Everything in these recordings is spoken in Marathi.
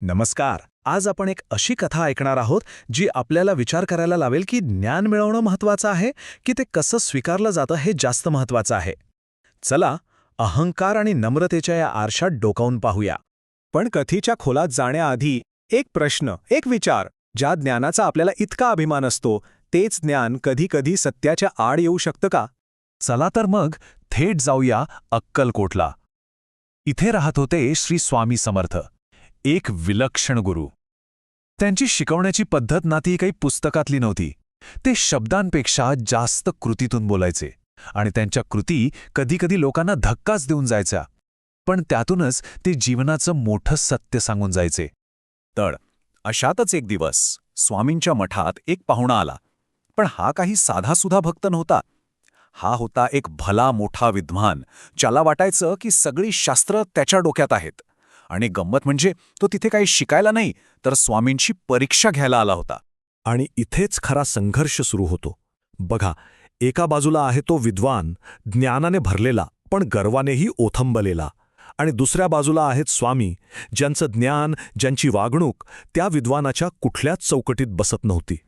नमस्कार. आज आपण एक अशी कथा ऐकणार आहोत जी आपल्याला विचार करायला लावेल की ज्ञान मिळवणं महत्त्वाचं आहे की ते कसं स्वीकारलं जातं हे जास्त महत्त्वाचं आहे. चला, अहंकार आणि नम्रतेच्या या आरशात डोकावून पाहूया. पण कथेच्या खोलात जाण्याआधी एक प्रश्न, एक विचार. ज्या ज्ञानाचा आपल्याला इतका अभिमान असतो, तेच ज्ञान कधी-कधी सत्याच्या आड येऊ शकतं का? चला तर मग थेट जाऊया अक्कलकोटला. इथे राहत होते श्री स्वामी समर्थ, एक विलक्षण गुरु. त्यांची शिकवण्याची पद्धत ना ती काही पुस्तकातली नव्हती. ते शब्दांपेक्षा जास्त कृतीतून बोलायचे आणि त्यांच्या कृती कधीकधी लोकांना धक्काच देऊन जायच्या. पण त्यातूनच ते जीवनाचं मोठं सत्य सांगून जायचे. तर अशातच एक दिवस स्वामींच्या मठात एक पाहुणा आला. पण हा काही साधासुधा भक्त नव्हता. हा होता एक भला मोठा विद्वान, ज्याला वाटायचं की सगळी शास्त्र त्याच्या डोक्यात आहेत. आणि गंमत म्हणजे तो तिथे काही शिकायला नाही, तर स्वामींची परीक्षा घ्यायला आला होता. आणि इथेच खरा संघर्ष सुरू होतो. बघा, एका बाजूला आहे तो विद्वान, ज्ञानाने भरलेला पण गर्वानेही ओथंबलेला, आणि दुसऱ्या बाजूला आहेत स्वामी, ज्यांचं ज्ञान, ज्यांची वागणूक त्या विद्वानाच्या कुठल्याच चौकटीत बसत नव्हती.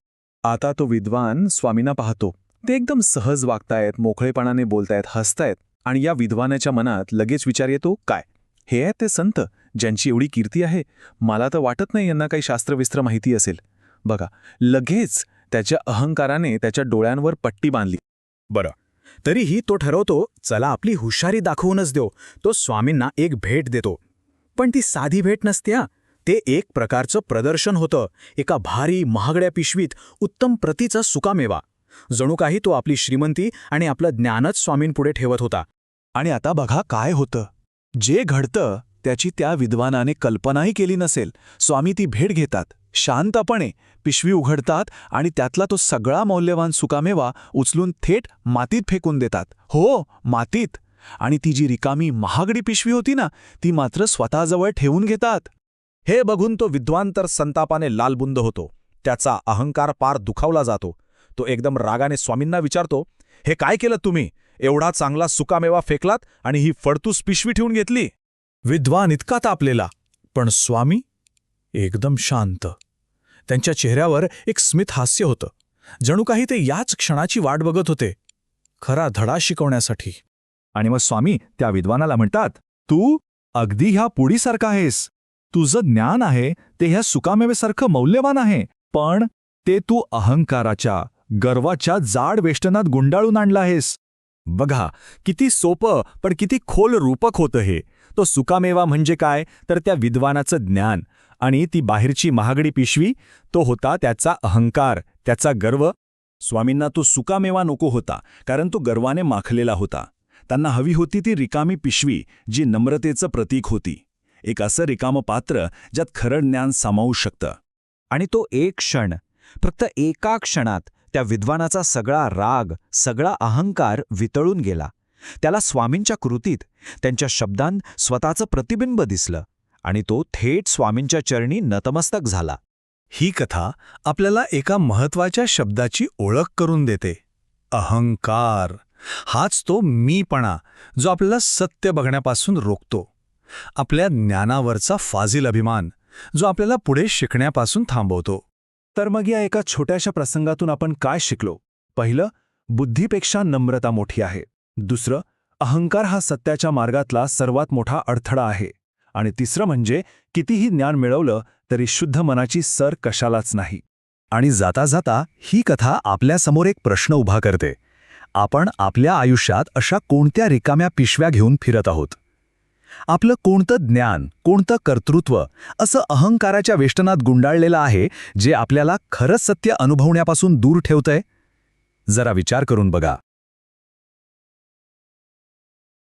आता तो विद्वान स्वामींना पाहतो. ते एकदम सहज वागतायत, मोकळेपणाने बोलतायत, हसतायत. आणि या विद्वानाच्या मनात लगेच विचार येतो, काय हे आहेत ते संत ज्यांची एवढी कीर्ती आहे? मला तर वाटत नाही यांना काही शास्त्रविस्त्र माहिती असेल. बघा, लगेच त्याच्या अहंकाराने त्याच्या डोळ्यांवर पट्टी बांधली. बरं, तरीही तो ठरवतो, चला आपली हुशारी दाखवूनच देऊ. तो स्वामींना एक भेट देतो. पण ती साधी भेट नसते. ते एक प्रकारचं प्रदर्शन होतं. एका भारी महागड्या पिशवीत उत्तम प्रतीचा सुकामेवा. जणू काही तो आपली श्रीमंती आणि आपलं ज्ञानच स्वामींपुढे ठेवत होता. आणि आता बघा काय होतं. जे घडतं त्याची त्या विद्वानाने कल्पनाही केली नसेल. स्वामी ती भेट घेतात, शांतपणे पिशवी उघडतात आणि त्यातला तो सगळा मौल्यवान सुकामेवा उचलून थेट मातीत फेकून देतात. हो, मातीत. आणि ती जी रिकामी महागडी पिशवी होती ना, ती मात्र स्वतःजवळ ठेवून घेतात. हे बघून तो विद्वान तर संतापाने लालबुंद होतो. त्याचा अहंकार पार दुखावला जातो. तो एकदम रागाने स्वामींना विचारतो, हे काय केलं तुम्ही? एवढा चांगला सुकामेवा फेकलात आणि ही फडतूस पिशवी ठेवून घेतली. विद्वान इतका तापलेला, पण स्वामी एकदम शांत. त्यांच्या चेहऱ्यावर एक स्मित हास्य होतं. जणू काही ते याच क्षणाची वाट बघत होते, खरा धडा शिकवण्यासाठी. आणि मग स्वामी त्या विद्वानाला म्हणतात, तू अगदी ह्या पुडीसारखा आहेस. तुझं ज्ञान आहे ते ह्या सुकामेवेसारखं मौल्यवान आहे, पण ते तू अहंकाराच्या, गर्वाच्या जाड वेष्टनात गुंडाळून आणलं आहेस. बघा, किती सोपं पण किती खोल रूपक होतं हे. तो सुकामेवा म्हणजे काय, तर त्या विद्वानाचं ज्ञान, आणि ती बाहेरची महागडी पिशवी तो होता त्याचा अहंकार, त्याचा गर्व. स्वामींना तो सुकामेवा नको होता, कारण तो गर्वाने माखलेला होता. त्यांना हवी होती ती रिकामी पिशवी, जी नम्रतेचं प्रतीक होती. एक असं रिकामं पात्र ज्यात खरं ज्ञान सामावू शकतं. आणि तो एक क्षण, फक्त एका क्षणात त्या विद्वानाचा सगळा राग, सगळा अहंकार वितळून गेला. त्याला स्वामींच्या कृतीत, त्यांच्या शब्दांत स्वतःचं प्रतिबिंब दिसलं आणि तो थेट स्वामींच्या चरणी नतमस्तक झाला. ही कथा आपल्याला एका महत्त्वाच्या शब्दाची ओळख करून देते, अहंकार. हाच तो मीपणा जो आपल्याला सत्य बघण्यापासून रोखतो. आपल्या ज्ञानावरचा फाजील अभिमान जो आपल्याला पुढे शिकण्यापासून थांबवतो. तर मग या एका छोट्याशा प्रसंगातून आपण काय शिकलो? पहिलं, बुद्धीपेक्षा नम्रता मोठी आहे. दुसरं, अहंकार हा सत्याच्या मार्गातला सर्वात मोठा अडथळा आहे. आणि तिसरं म्हणजे कितीही ज्ञान मिळवलं तरी शुद्ध मनाची सर कशालाच नाही. आणि जाता जाता ही कथा आपल्यासमोर एक प्रश्न उभा करते. आपण आपल्या आयुष्यात अशा कोणत्या रिकाम्या पिशव्या घेऊन फिरत आहोत? आपलं कोणतं ज्ञान, कोणतं कर्तृत्व असं अहंकाराच्या वेष्टनात गुंडाळलेलं आहे, जे आपल्याला खरंच सत्य अनुभवण्यापासून दूर ठेवतंय? जरा विचार करून बघा.